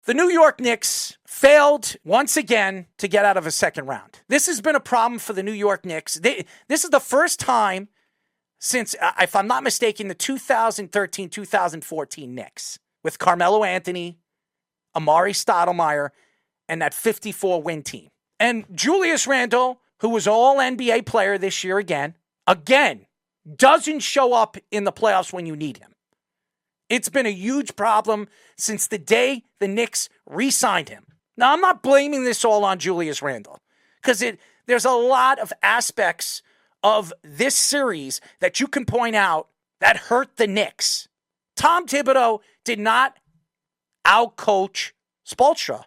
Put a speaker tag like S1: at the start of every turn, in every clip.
S1: The New York Knicks failed once again to get out of a second round. This has been a problem for the New York Knicks. This is the first time since, if I'm not mistaken, the 2013-2014 Knicks with Carmelo Anthony, Amari Stoudemire, and that 54-win team. And Julius Randle, who was all-NBA player this year again, doesn't show up in the playoffs when you need him. It's been a huge problem since the day the Knicks re-signed him. Now, I'm not blaming this all on Julius Randle because there's a lot of aspects of this series that you can point out that hurt the Knicks. Tom Thibodeau did not outcoach Spoelstra.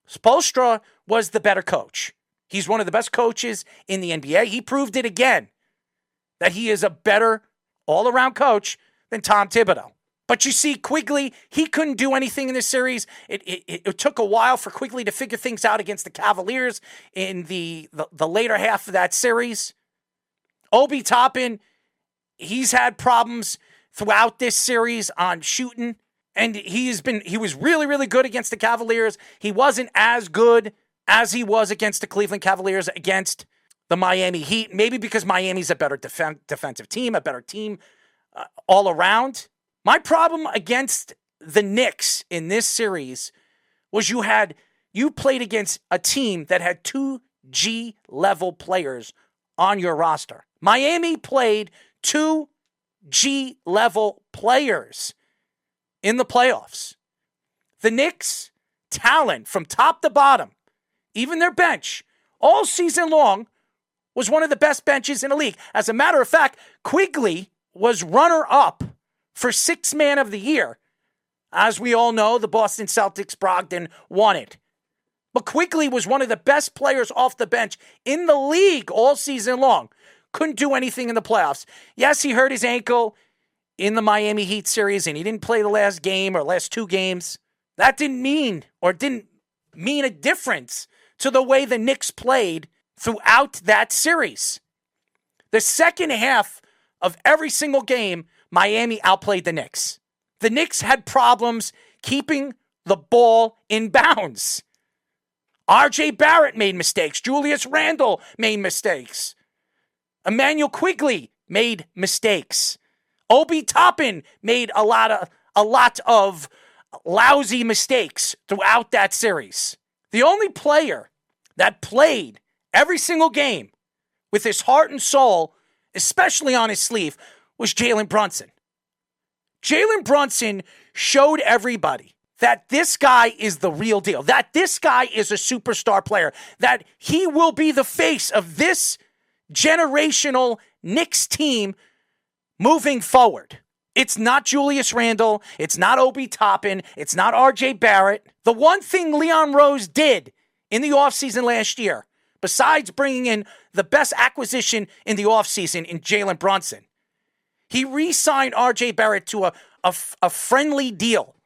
S1: Spoelstra was the better coach. He's one of the best coaches in the NBA. He proved it again that he is a better all-around coach than Tom Thibodeau. But you see, Quigley, he couldn't do anything in this series. It took a while for Quigley to figure things out against the Cavaliers in the later half of that series. Obi Toppin, he's had problems throughout this series on shooting, and he was really, really good against the Cavaliers. He wasn't as good as he was against the Cleveland Cavaliers, against the Miami Heat, maybe because Miami's a better defensive team, a better team all around. My problem against the Knicks in this series was you played against a team that had 2 G-level players on your roster. Miami played 2 G-level players in the playoffs. The Knicks' talent from top to bottom, even their bench, all season long, was one of the best benches in the league. As a matter of fact, Quigley was runner-up for Sixth Man of the Year. As we all know, the Boston Celtics Brogdon won it. But Quigley was one of the best players off the bench in the league all season long. Couldn't do anything in the playoffs. Yes, he hurt his ankle in the Miami Heat series, and he didn't play the last game or last 2 games. That didn't mean a difference to the way the Knicks played throughout that series. The second half of every single game, Miami outplayed the Knicks. The Knicks had problems keeping the ball in bounds. RJ Barrett made mistakes. Julius Randle made mistakes. Emmanuel Quigley made mistakes. Obi Toppin made a lot of lousy mistakes throughout that series. The only player that played every single game with his heart and soul, especially on his sleeve, was Jalen Brunson. Jalen Brunson showed everybody that this guy is the real deal, that this guy is a superstar player, that he will be the face of this generational Knicks team moving forward. It's not Julius Randle. It's not Obi Toppin. It's not RJ Barrett. The one thing Leon Rose did in the offseason last year, besides bringing in the best acquisition in the offseason in Jalen Brunson, he re-signed RJ Barrett to a friendly deal,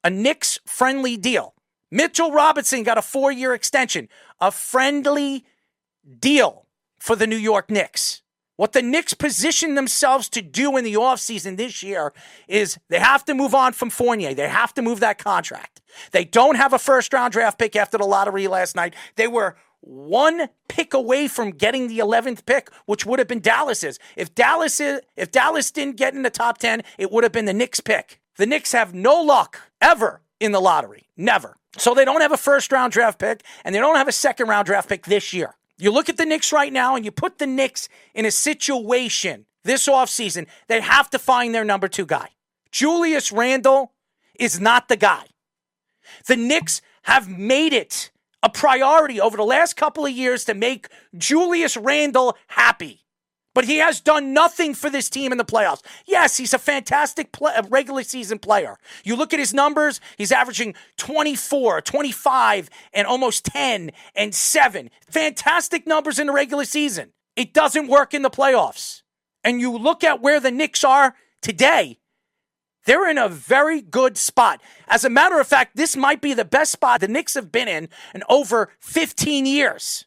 S1: a Knicks-friendly deal. Mitchell Robinson got a 4-year extension, a friendly deal for the New York Knicks. What the Knicks positioned themselves to do in the offseason this year is they have to move on from Fournier. They have to move that contract. They don't have a first-round draft pick after the lottery last night. They were 1 pick away from getting the 11th pick, which would have been Dallas's. If Dallas didn't get in the top 10, it would have been the Knicks pick. The Knicks have no luck ever in the lottery. Never. So they don't have a first-round draft pick, and they don't have a second-round draft pick this year. You look at the Knicks right now, and you put the Knicks in a situation this offseason, they have to find their number 2 guy. Julius Randle is not the guy. The Knicks have made it a priority over the last couple of years to make Julius Randle happy. But he has done nothing for this team in the playoffs. Yes, he's a fantastic regular season player. You look at his numbers, he's averaging 24, 25, and almost 10 and 7. Fantastic numbers in the regular season. It doesn't work in the playoffs. And you look at where the Knicks are today, they're in a very good spot. As a matter of fact, this might be the best spot the Knicks have been in over 15 years.